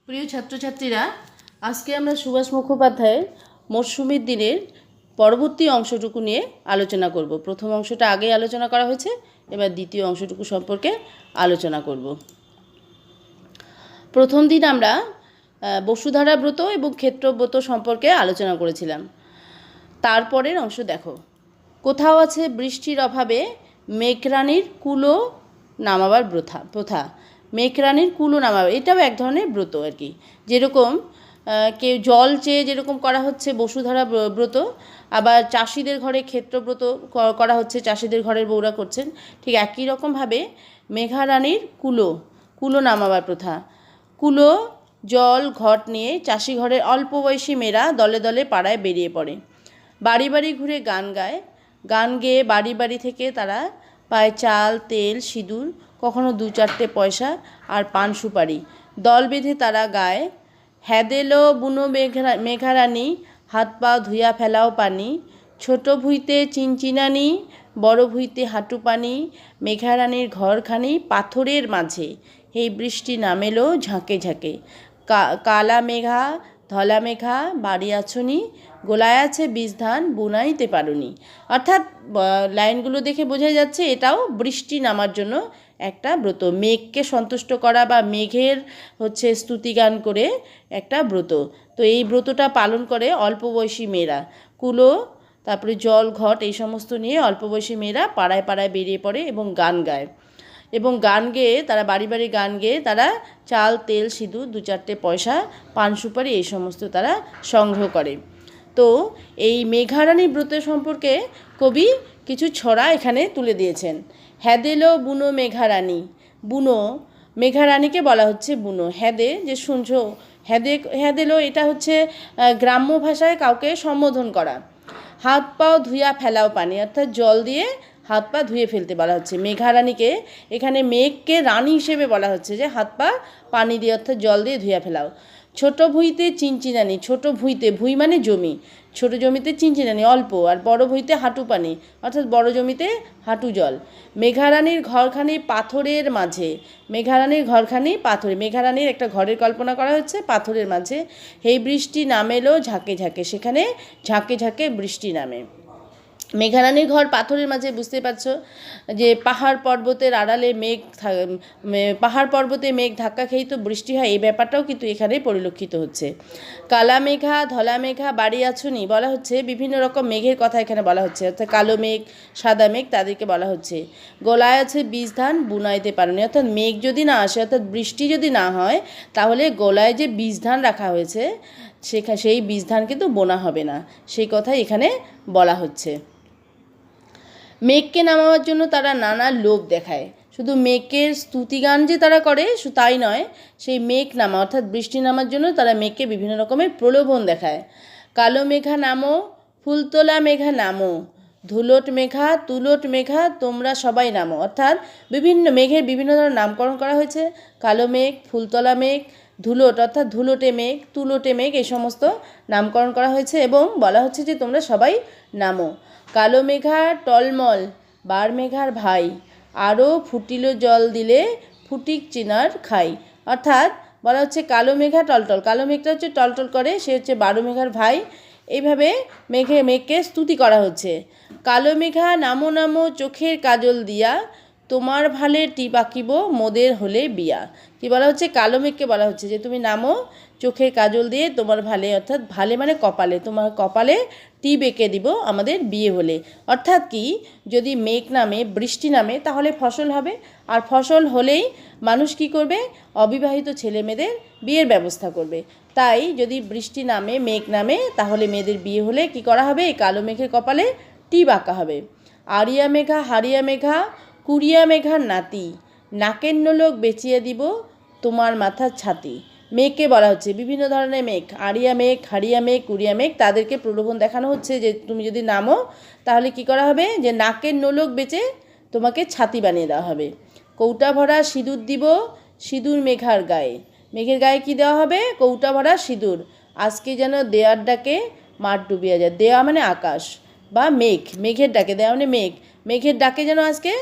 প্রিয় ছাত্রছাত্রীরা, আজকে আমরা সুভাষ মুখোপাধ্যায়ের মরশুমের দিনের পরবর্তী অংশটুকু নিয়ে আলোচনা করব। প্রথম অংশটা আগেই আলোচনা করা হয়েছে, এবার দ্বিতীয় অংশটুকু সম্পর্কে আলোচনা করব। প্রথম দিন আমরা বসুধারা ব্রত এবং ক্ষেত্রব্রত সম্পর্কে আলোচনা করেছিলাম। তারপরের অংশ দেখো। কোথাও আছে বৃষ্টির অভাবে মেঘরানির কুলো নামাবার প্রথা। মেঘরানির কুলো নামাবে, এটাও এক ধরনের ব্রত আর কি। যেরকম কেউ জল চেয়ে যেরকম করা হচ্ছে বসুধারা ব্রত, আবার চাষিদের ঘরে ক্ষেত্রব্রত করা হচ্ছে, চাষিদের ঘরের বউরা করছেন, ঠিক একই রকমভাবে মেঘারানির কুলো নামাবার প্রথা। কুলো জল ঘট নিয়ে চাষি ঘরের অল্প বয়সী মেয়েরা দলে দলে পাড়ায় বেরিয়ে পড়ে। বাড়ি বাড়ি ঘুরে গান গেয়ে বাড়ি বাড়ি থেকে তারা পায় চাল, তেল, সিঁদুর, কখনো 2-4টে পয়সা আর পান সুপারি। দল বেঁধে তারা গায়, হ্যাদেলো বুনো মেঘারানী, হাত পা ধুইয়া ফেলাও পানি, ছোট ভুঁইতে চিনচিনানি, বড় ভুঁইতে হাঁটু পানি, মেঘারানীর ঘরখানি পাথরের মাঝে, এই বৃষ্টি নামেলো ঝাঁকে ঝাঁকে, কালা মেঘা ধলা মেঘা বাড়ি আছনি, গোলায় আছে বীজ ধান বুনাইতে পারুনি। অর্থাৎ লাইনগুলো দেখে বোঝা যাচ্ছে এটাও বৃষ্টি নামার জন্য একটা ব্রত, মেঘকে সন্তুষ্ট করা বা মেঘের স্তুতিগান করে একটা ব্রত। তো এই ব্রতটা পালন করে অল্প বয়সী মেয়েরা। কুলো, তারপরে জল ঘট, এই সমস্ত নিয়ে অল্প বয়সী মেয়েরা পাড়ায় পাড়ায় বেরিয়ে পড়ে এবং গান গায়। এবং গান গেয়ে তারা বাড়ি বাড়ি গান গেয়ে তারা চাল, তেল, সিঁদুর, 2-4টে পয়সা, পান সুপারি এই সমস্ত তারা সংগ্রহ করে। তো এই মেঘারানী ব্রত সম্পর্কে কবি কিছু ছড়া এখানে তুলে দিয়েছেন। হ্যাদেলো বুনো মেঘারানী, বুনো মেঘারানীকে বলা হচ্ছে বুনো। হ্যাদে যে শুনছো, হ্যাদেলো এটা হচ্ছে গ্রাম্য ভাষায় কাউকে সম্বোধন করা। হাত পাও ধুইয়া ফেলাও পানি, অর্থাৎ জল দিয়ে হাত পা ধুয়ে ফেলতে বলা হচ্ছে। মেঘারানীকে এখানে মেঘকে রানী হিসেবে বলা হচ্ছে, যে হাত পা পানি দিয়ে অর্থাৎ জল দিয়ে ধুইয়া ফেলাও। ছোট ভুঁইতে চিনচিনানি, ছোট ভুঁইতে, ভুঁই মানে জমি, ছোট জমিতে চিনচিনানি অল্প, আর বড় ভুঁইতে হাঁটু পানি, অর্থাৎ বড় জমিতে হাঁটু জল। মেঘারানীর ঘরখানি পাথরের মাঝে, মেঘারানীর ঘরখানি পাথরে, মেঘারানীর একটা ঘরের কল্পনা করা হচ্ছে পাথরের মাঝে, এই বৃষ্টি নামেলো ঝাঁকে ঝাঁকে, সেখানে ঝাঁকে ঝাঁকে বৃষ্টি নামে। মেঘারানীর ঘর পাথরের মাঝে, বুঝতে পারছো যে পাহাড় পর্বতের আড়ালে পাহাড় পর্বতে মেঘ ধাক্কা খেয়েই তো বৃষ্টি হয়, এই ব্যাপারটাও কিন্তু এখানে পরিলক্ষিত হচ্ছে। কালা মেঘা ধলা মেঘা বাড়ি আছনি বলা হচ্ছে, বিভিন্ন রকম মেঘের কথা এখানে বলা হচ্ছে, অর্থাৎ কালো মেঘ, সাদা মেঘ, তাদেরকে বলা হচ্ছে। গোলায় আছে বীজ ধান বুনাইতে পারেনি, অর্থাৎ মেঘ যদি না আসে, অর্থাৎ বৃষ্টি যদি না হয়, তাহলে গোলায় যে বীজ ধান রাখা হয়েছে সেই বীজ ধান কিন্তু বোনা হবে না, সেই কথাই এখানে বলা হচ্ছে। মেঘকে নামাবার জন্য তারা নানা লোভ দেখায়। শুধু মেঘের স্তুতিগান যে তারা করে তাই নয়, সেই মেঘ নামা অর্থাৎ বৃষ্টি নামার জন্য তারা মেঘকে বিভিন্ন রকমের প্রলোভন দেখায়। কালো মেঘা নামো, ফুলতোলা মেঘা নামো, ধুলোট মেঘা তুলোট মেঘা তোমরা সবাই নামো, অর্থাৎ বিভিন্ন মেঘের বিভিন্ন ধরনের নামকরণ করা হয়েছে। কালো মেঘ, ফুলতলা মেঘ, ধুলোট অর্থাৎ ধুলোটে মেঘ, তুলোটে মেঘ, এই সমস্ত নামকরণ করা হয়েছে এবং বলা হচ্ছে যে তোমরা সবাই নামো। কালো মেঘা টলমল বার মেঘার ভাই, আরও ফুটিল জল দিলে ফুটিক চিনার খাই, অর্থাৎ বলা হচ্ছে কালো মেঘা টলটল, কালো মেঘটা হচ্ছে টলটল করে, সে হচ্ছে বারো মেঘার ভাই। এইভাবে মেঘকে স্তুতি করা হচ্ছে। কালো মেঘা নামো নামো চোখের কাজল দিয়া, তোমার ভালে টিপ আঁকিব মোদের হলে বিয়া। কি বলা হচ্ছে, কালো মেঘকে বলা হচ্ছে যে তুমি নামো চোখের কাজল দিয়ে তোমার ভালে, অর্থাৎ ভালে মানে কপালে, তোমার কপালে টিপ এঁকে দিব আমাদের বিয়ে হলে। অর্থাৎ কি, যদি মেঘ নামে, বৃষ্টি নামে, তাহলে ফসল হবে, আর ফসল হলেই মানুষ কি করবে, অবিবাহিত ছেলে মেয়েদের বিয়ের ব্যবস্থা করবে। তাই যদি বৃষ্টি নামে, মেঘ নামে, তাহলে মেয়েদের বিয়ে হলে কি করা হবে, এই কালো মেঘের কপালে টিপ আঁকা হবে। আরিয়া মেঘা হারিয়া মেঘা কুড়িয়া মেঘার নাতি, নাকের নোলক বেচিয়ে দিব তোমার মাথার ছাতি। মেঘকে বলা হচ্ছে বিভিন্ন ধরনের মেঘ, আরিয়া মেঘ, হারিয়া মেঘ, কুড়িয়া মেঘ, তাদেরকে প্রলোভন দেখানো হচ্ছে যে তুমি যদি নামো তাহলে কি করা হবে, যে নাকের নোলক বেচে তোমাকে ছাতি বানিয়ে দেওয়া হবে। কৌটা ভরা সিঁদুর দিব সিঁদুর মেঘার গায়ে, মেঘের গায়ে কি দেওয়া হবে, কৌটা ভরা সিঁদুর। আজকে যেন দেয়ার ডাকে মাঠ ডুবিয়া যায়, দেওয়া মানে আকাশ বা মেঘ, মেঘের ডাকে, দেওয়া মানে মেঘ, মেঘের ডাকে যেন আজকে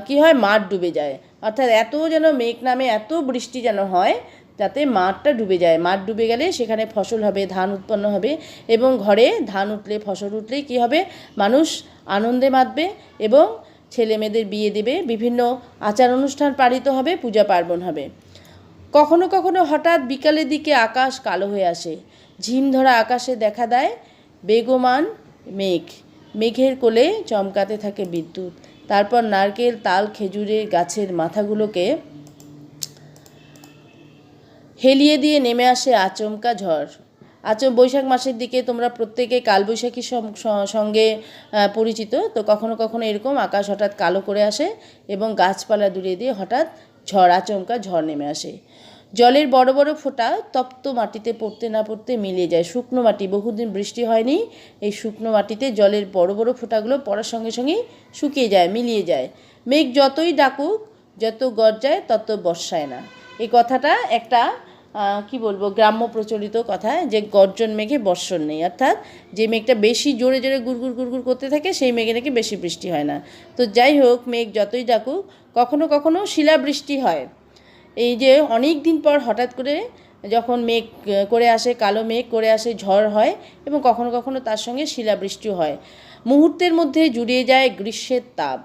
কি হয়, মাঠ ডুবে যায়, অর্থাৎ এত যেন মেঘ নামে, এত বৃষ্টি যেন হয়, যাতে মাঠটা ডুবে যায়। মাঠ ডুবে গেলে সেখানে ফসল হবে, ধান উৎপন্ন হবে এবং ঘরে ধান উঠলে, ফসল উঠলেই কী হবে, মানুষ আনন্দে মাতবে এবং ছেলে মেয়েদের বিয়ে দেবে, বিভিন্ন আচার অনুষ্ঠান পালিত হবে, পূজা পার্বণ হবে। কখনো কখনো হঠাৎ বিকালের দিকে আকাশ কালো হয়ে আসে, ঝিম ধরা আকাশে দেখা দেয় বেগমান মেঘ, মেঘের কোলে চমকাতে থাকে বিদ্যুৎ। তারপর নারকেল, তাল, খেজুরের গাছের মাথাগুলোকে হেলিয়ে দিয়ে নেমে আসে আচমকা ঝড়। বৈশাখ মাসের দিকে তোমরা প্রত্যেকে কালবৈশাখীর সঙ্গে পরিচিত, তো কখনো কখনো এরকম আকাশ হঠাৎ কালো করে আসে এবং গাছপালা দূরে দিয়ে হঠাৎ আচমকা ঝড় নেমে আসে। জলের বড় বড় ফোঁটা তপ্ত মাটিতে পড়তে না পড়তে মিলিয়ে যায়। শুকনো মাটি, বহুদিন বৃষ্টি হয়নি, এই শুকনো মাটিতে জলের বড় বড় ফোঁটাগুলো পড়ার সঙ্গে সঙ্গেই শুকিয়ে যায়, মিলিয়ে যায়। মেঘ যতই ডাকুক, যত গর্জায়, তত বর্ষায় না। এই কথাটা একটা কি বলবো, গ্রাম্য প্রচলিত কথা, যে গর্জন মেঘে বর্ষণ নেই, অর্থাৎ যে মেঘটা বেশি জোরে জোরে গুড়গুড় গুড়গুড় করতে থাকে সেই মেঘে নাকি বেশি বৃষ্টি হয় না। তো যাই হোক, মেঘ যতই ডাকুক, কখনো কখনো শিলাবৃষ্টি হয়। এই যে অনেক দিন পর হঠাৎ করে যখন মেঘ করে আসে, কালো মেঘ করে আসে, ঝড় হয় এবং কখনো কখনো তার সঙ্গে শিলাবৃষ্টিও হয়। মুহূর্তের মধ্যে জুড়িয়ে যায় গ্রীষ্মের তাপ।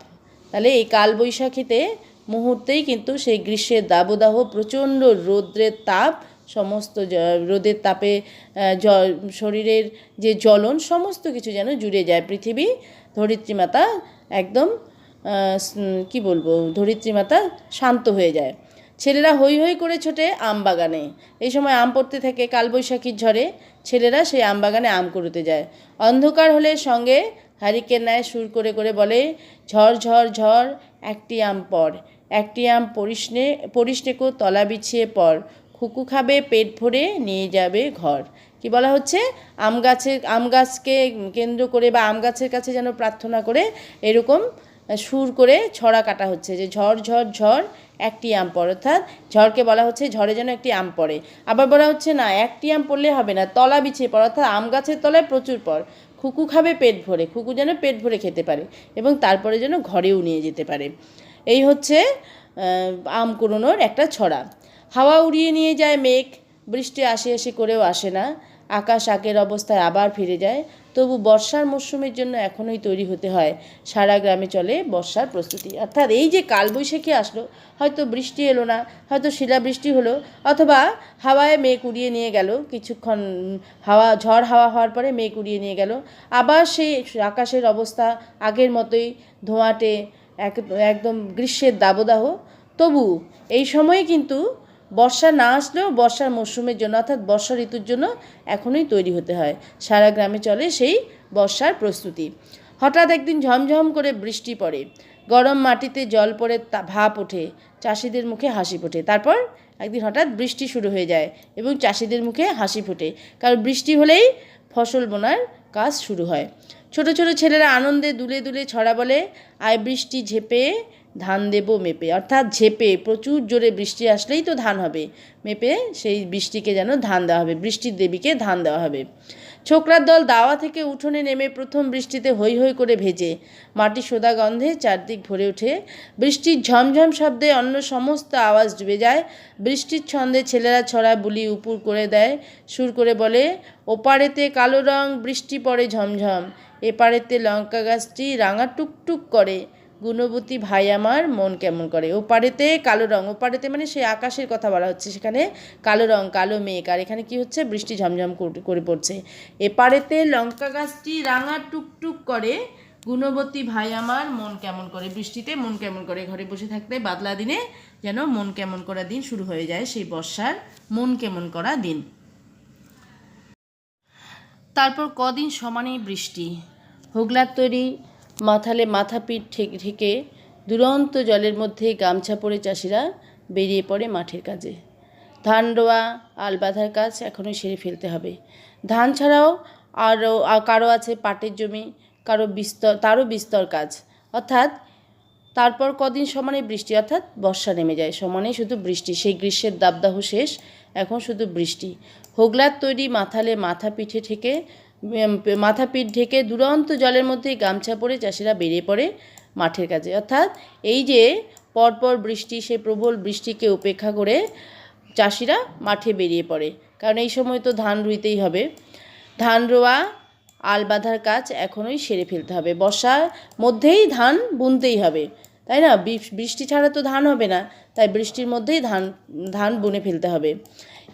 তাহলে এই কালবৈশাখীতে মুহূর্তেই কিন্তু সেই গ্রীষ্মের দাবদাহ, প্রচণ্ড রৌদ্রের তাপ, সমস্ত রোদের তাপে শরীরের যে জ্বলন, সমস্ত কিছু যেন জুড়ে যায়। পৃথিবী, ধরিত্রীমাতা একদম কি বলবো, ধরিত্রীমাতা শান্ত হয়ে যায়। ছেলেরা হৈ হৈ করে ছোটে আম বাগানে। এই সময় আম পড়তে থাকে, কালবৈশাখীর ঝড়ে ছেলেরা সেই আম বাগানে আম কুড়োতে যায়। অন্ধকার হলে সঙ্গে হারিকেন ন্যায় সুর করে করে বলে, ঝড় ঝড় ঝড়, একটি আম পড়, একটি আম পরিষ্ণে কো তলা বিছিয়ে পড়, খুকু খাবে পেট ভরে নিয়ে যাবে ঘর। কি বলা হচ্ছে, আম গাছকে কেন্দ্র করে বা আম গাছের কাছে যেন প্রার্থনা করে এরকম সুর করে ছড়া কাটা হচ্ছে, যে ঝড় ঝড় ঝড়, একটি আম পড়ে। অর্থাৎ ঝড়কে বলা হচ্ছে ঝড়ে যেন একটি আম পড়ে। আবার বলা হচ্ছে না, একটি আম পড়লে হবে না, তলা বিছিয়ে পড়ে, অর্থাৎ আম গাছের তলায় প্রচুর পড়, খুকু খাবে পেট ভরে, খুকু যেন পেট ভরে খেতে পারে এবং তারপরে যেন ঘরেও নিয়ে যেতে পারে। এই হচ্ছে আম কুড়োনোর একটা ছড়া। হাওয়া উড়িয়ে নিয়ে যায় মেঘ, বৃষ্টি আসে আসে করেও আসে না, আকাশ আগের অবস্থায় আবার ফিরে যায়। তবু বর্ষার মরশুমের জন্য এখনই তৈরি হতে হয়। সারা গ্রামে চলে বর্ষার প্রস্তুতি। অর্থাৎ এই যে কালবৈশাখী আসলো, হয়তো বৃষ্টি এলো না, হয়তো শিলাবৃষ্টি হলো, অথবা হাওয়ায় মেঘ উড়িয়ে নিয়ে গেল, কিছুক্ষণ ঝড় হাওয়া হওয়ার পরে মেঘ উড়িয়ে নিয়ে গেল, আবার সেই আকাশের অবস্থা আগের মতোই ধোঁয়াটে, একদম গ্রীষ্মের দাবদাহ। তবু এই সময়ে কিন্তু বর্ষা না আসলেও বর্ষার মরশুমের জন্য, অর্থাৎ বর্ষা ঋতুর জন্য এখনই তৈরি হতে হয়। সারা গ্রামে চলে সেই বর্ষার প্রস্তুতি। হঠাৎ একদিন ঝমঝম করে বৃষ্টি পড়ে, গরম মাটিতে জল পড়ে ভাপ ওঠে, চাষিদের মুখে হাসি ফোটে। তারপর একদিন হঠাৎ বৃষ্টি শুরু হয়ে যায় এবং চাষিদের মুখে হাসি ফোটে, কারণ বৃষ্টি হলেই ফসল বোনার কাজ শুরু হয়। ছোট ছোট ছেলেরা আনন্দে দুলে দুলে ছড়া বলে, আয় বৃষ্টি ঝেপে ধান দেবো মেপে। অর্থাৎ ঝেপে, প্রচুর জোরে বৃষ্টি আসলেই তো ধান হবে, মেপে সেই বৃষ্টিকে যেন ধান দেওয়া হবে, বৃষ্টির দেবীকে ধান দেওয়া হবে। ছোকরার দল দাওয়া থেকে উঠোনে নেমে প্রথম বৃষ্টিতে হৈ হৈ করে ভেজে, মাটি সোদা গন্ধে চারদিক ভরে ওঠে। বৃষ্টির ঝমঝম শব্দে অন্য সমস্ত আওয়াজ ডুবে যায়। বৃষ্টির ছন্দে ছেলেরা ছড়া বুলি উপুর করে দেয়, সুর করে বলে, ওপারেতে কালো রং বৃষ্টি পড়ে ঝমঝম, এপারেতে লঙ্কা গাছটি রাঙা টুকটুক করে, গুণবতী ভাই আমার মন কেমন করে। ওপারেতে কালো রং, ওপারেতে মানে সেই আকাশের কথা বলা হচ্ছে, সেখানে কালো রং, কালো মেঘ, আর এখানে কি হচ্ছে, বৃষ্টি ঝমঝম করে পড়ছে। এপারেতে লঙ্কা গাছটি রাঙা টুকটুক করে, গুণবতী ভাই আমার মন কেমন করে। বৃষ্টিতে মন কেমন করে, ঘরে বসে থাকতে বাদলা দিনে যেন মন কেমন করা দিন শুরু হয়ে যায়, সেই বর্ষার মন কেমন করা দিন। তারপর কদিন সমানেই বৃষ্টি, হোগলার তৈরি মাথালে মাথা পিঠ ঢেকে দুরন্ত জলের মধ্যে গামছা পরে চাষিরা বেরিয়ে পড়ে মাঠের কাজে। ধান রোয়া, আল বাঁধার কাজ এখনই সেরে ফেলতে হবে। ধান ছাড়াও কারো আছে পাটের জমি, তারও বিস্তর কাজ। অর্থাৎ তারপর কদিন সমানে বৃষ্টি, অর্থাৎ বর্ষা নেমে যায়, সমানে শুধু বৃষ্টি, সেই গ্রীষ্মের দাবদাহ শেষ, এখন শুধু বৃষ্টি। হোগলার তৈরি মাথালে মাথা পিঠ ঢেকে দুরন্ত জলের মধ্যে গামছা পরে চাষিরা বেরিয়ে পড়ে মাঠের কাজে। অর্থাৎ এই যে পরপর বৃষ্টি, সেই প্রবল বৃষ্টিকে উপেক্ষা করে চাষিরা মাঠে বেরিয়ে পড়ে, কারণ এই সময় তো ধান রুইতেই হবে। ধান রোয়া, আল বাঁধার কাজ এখনই সেরে ফেলতে হবে। বর্ষার মধ্যেই ধান বুনতেই হবে, তাই না? বৃষ্টি ছাড়া তো ধান হবে না, তাই বৃষ্টির মধ্যেই ধান বুনে ফেলতে হবে।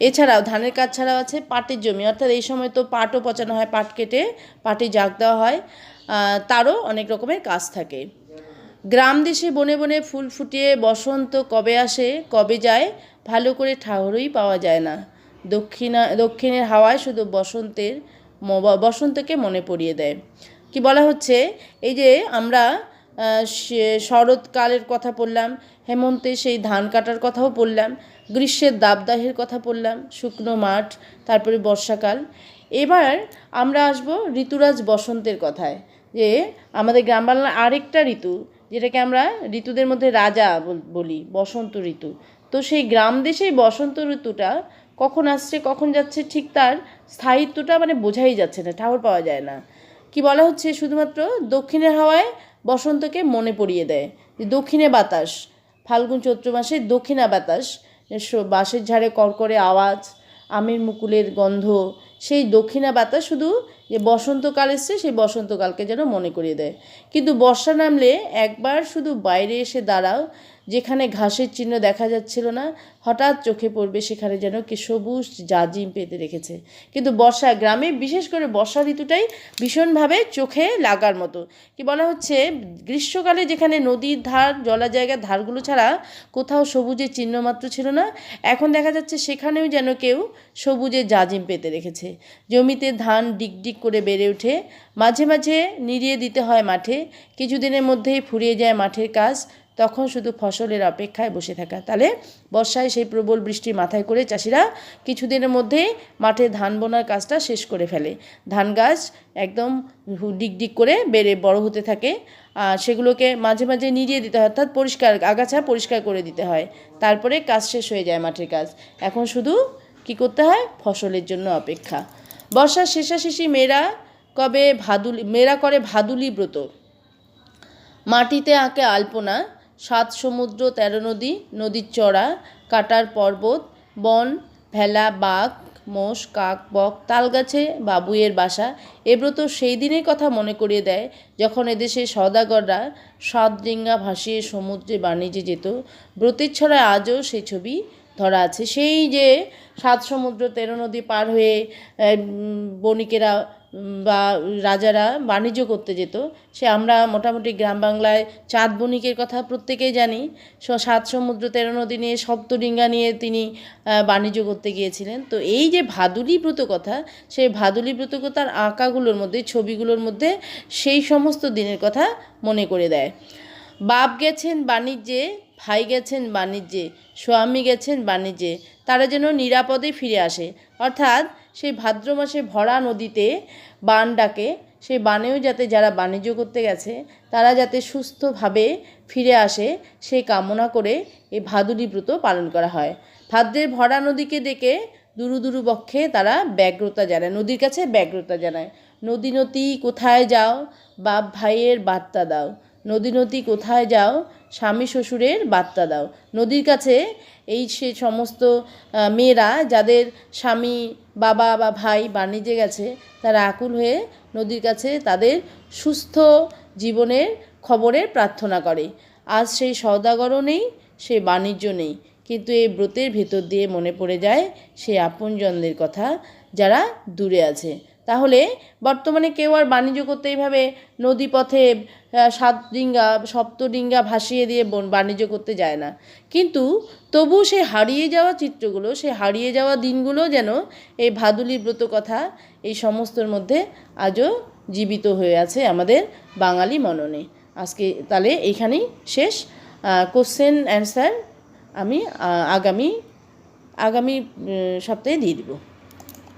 এছাড়াও ধানের কাজ ছাড়াও আছে পাটের জমি, অর্থাৎ এই সময় তো পাটও পচানো হয়, পাট কেটে পাটে জাগ দেওয়া হয়, তারও অনেক রকমের কাজ থাকে। গ্রাম দেশে বনে বনে ফুল ফুটিয়ে বসন্ত কবে আসে কবে যায় ভালো করে ঠাহরই পাওয়া যায় না। দক্ষিণের হাওয়ায় শুধু বসন্তকে মনে পড়িয়ে দেয়। কি বলা হচ্ছে, এই যে আমরা শরৎকালের কথা পড়লাম, হেমন্তে সেই ধান কাটার কথাও পড়লাম, গ্রীষ্মের দাবদাহের কথা পড়লাম, শুকনো মাঠ, তারপরে বর্ষাকাল। এবার আমরা আসব ঋতুরাজ বসন্তের কথায়, যে আমাদের গ্রাম বাংলার আরেকটা ঋতু, যেটাকে আমরা ঋতুদের মধ্যে রাজা বলি, বসন্ত ঋতু। তো সেই গ্রাম দেশেই বসন্ত ঋতুটা কখন আসছে কখন যাচ্ছে ঠিক তার স্থায়িত্বটা মানে বোঝাই যাচ্ছে না, ঠাহর পাওয়া যায় না। কি বলা হচ্ছে, শুধুমাত্র দক্ষিণের হাওয়ায় বসন্তকে মনে পড়িয়ে দেয়। যে দক্ষিণে বাতাস, ফাল্গুন চৈত্র মাসে দক্ষিণা বাতাস, বাঁশের ঝাড়ে কড়কড়ে আওয়াজ, আমের মুকুলের গন্ধ, সেই দক্ষিণা বাতাস শুধু যে বসন্তকাল এসছে সেই বসন্তকালকে যেন মনে করিয়ে দেয়। কিন্তু বর্ষা নামলে একবার শুধু বাইরে এসে দাঁড়াও, যেখানে ঘাসের চিহ্ন দেখা যাচ্ছিল না, হঠাৎ চোখে পড়বে সেখানে যেন কি সবুজ জাজিম পেতে রেখেছে। কিন্তু বর্ষা, গ্রামে বিশেষ করে বর্ষা ঋতুটাই ভীষণভাবে চোখে লাগার মতো। কি বলা হচ্ছে, গ্রীষ্মকালে যেখানে নদীর ধার, জলা জায়গার ধারগুলো ছাড়া কোথাও সবুজের চিহ্ন মাত্র ছিল না, এখন দেখা যাচ্ছে সেখানেও যেন কেউ সবুজের জাজিম পেতে রেখেছে। জমিতে ধান ডিগডিগ করে বেড়ে ওঠে, মাঝে মাঝে নিড়িয়ে দিতে হয় মাঠে, কিছুদিনের মধ্যেই ফুরিয়ে যায় মাঠের কাজ, তখন শুধু ফসলের অপেক্ষায় বসে থাকা। তাহলে বর্ষায় সেই প্রবল বৃষ্টি মাথায় করে চাষিরা কিছুদিনের মধ্যেই মাঠে ধান বোনার কাজটা শেষ করে ফেলে। ধান গাছ একদম ডিগডিগ করে বেড়ে বড় হতে থাকে, সেগুলোকে মাঝে মাঝে নিড়িয়ে দিতে হয়, অর্থাৎ আগাছা পরিষ্কার করে দিতে হয়, তারপরে কাজ শেষ হয়ে যায় মাঠের কাজ। এখন শুধু কি করতে হয়, ফসলের জন্য অপেক্ষা। বর্ষার শেষাশেষি মেয়েরা করে ভাদুলি ব্রত, মাটিতে আঁকে আলপনা, 7 সমুদ্র 13 নদী, নদীর চড়া, কাটার পর্বত, বন, ভেলা, বাঘ, মোষ, কাক, বক, তালগাছে বাবুইয়ের বাসা। এ ব্রত সেই দিনের কথা মনে করিয়ে দেয় যখন এদেশে সওদাগররা 7 ডিঙ্গা ভাসিয়ে সমুদ্রে বাণিজ্যে যেত। ব্রতের ছড়ায় আজও সেই ছবি ধরা আছে। সেই যে 7 সমুদ্র 13 নদী পার হয়ে বণিকেরা বা রাজারা বাণিজ্য করতে যেত, সে আমরা মোটামুটি গ্রাম বাংলায় চাঁদ বণিকের কথা প্রত্যেকেই জানি। 7 সমুদ্র 13 নদী নিয়ে, সপ্তডিঙ্গা নিয়ে তিনি বাণিজ্য করতে গিয়েছিলেন। তো এই যে ভাদুলি ব্রত কথা, সেই ভাদুলি ব্রত কথার আঁকাগুলোর মধ্যে, ছবিগুলোর মধ্যে সেই সমস্ত দিনের কথা মনে করে দেয়। বাপ গেছেন বাণিজ্যে, ভাই গেছেন বাণিজ্যে, স্বামী গেছেন বাণিজ্যে, তারা যেন নিরাপদে ফিরে আসে। অর্থাৎ সেই ভাদ্র মাসে ভরা নদীতে বান ডাকে, সেই বানেও যাতে যারা বাণিজ্য করতে গেছে তারা যাতে সুস্থভাবে ফিরে আসে সেই কামনা করে এই ভাদুলি ব্রত পালন করা হয়। ভাদ্রের ভরা নদীকে ডেকে দুরু দুরু বক্ষে তারা ব্যগ্রতা জানায়, নদীর কাছে ব্যগ্রতা জানায়। নদী নদী কোথায় যাও, বাপ ভাইয়ের বার্তা দাও, নদী নদী কোথায় যাও, স্বামী শ্বশুরের বার্তা দাও। নদীর কাছে এই সে সমস্ত মেয়েরা যাদের স্বামী, বাবা বা ভাই বাণিজ্যে গেছে, তারা আকুল হয়ে নদীর কাছে তাদের সুস্থ জীবনের খবরের প্রার্থনা করে। আজ সেই সওদাগরও নেই, সেই বাণিজ্য নেই, কিন্তু এই ব্রতের ভেতর দিয়ে মনে পড়ে যায় সেই আপনজনদের কথা যারা দূরে আছে। তাহলে বর্তমানে কেউ আর বাণিজ্য করতে এইভাবে নদীপথে 7 ডিঙ্গা 7 ডিঙ্গা ভাসিয়ে দিয়ে বাণিজ্য করতে যায় না। কিন্তু তবু সে হারিয়ে যাওয়া চিত্রগুলো, সে হারিয়ে যাওয়া দিনগুলো যেন এই ভাদুলি ব্রত কথা এই সমস্তর মধ্যে আজও জীবিত হয়ে আছে আমাদের বাঙালি মননে। আজকে তাহলে এইখানেই শেষ। কোশ্চেন অ্যান্সার আমি আগামী সপ্তাহে দিয়ে দিব।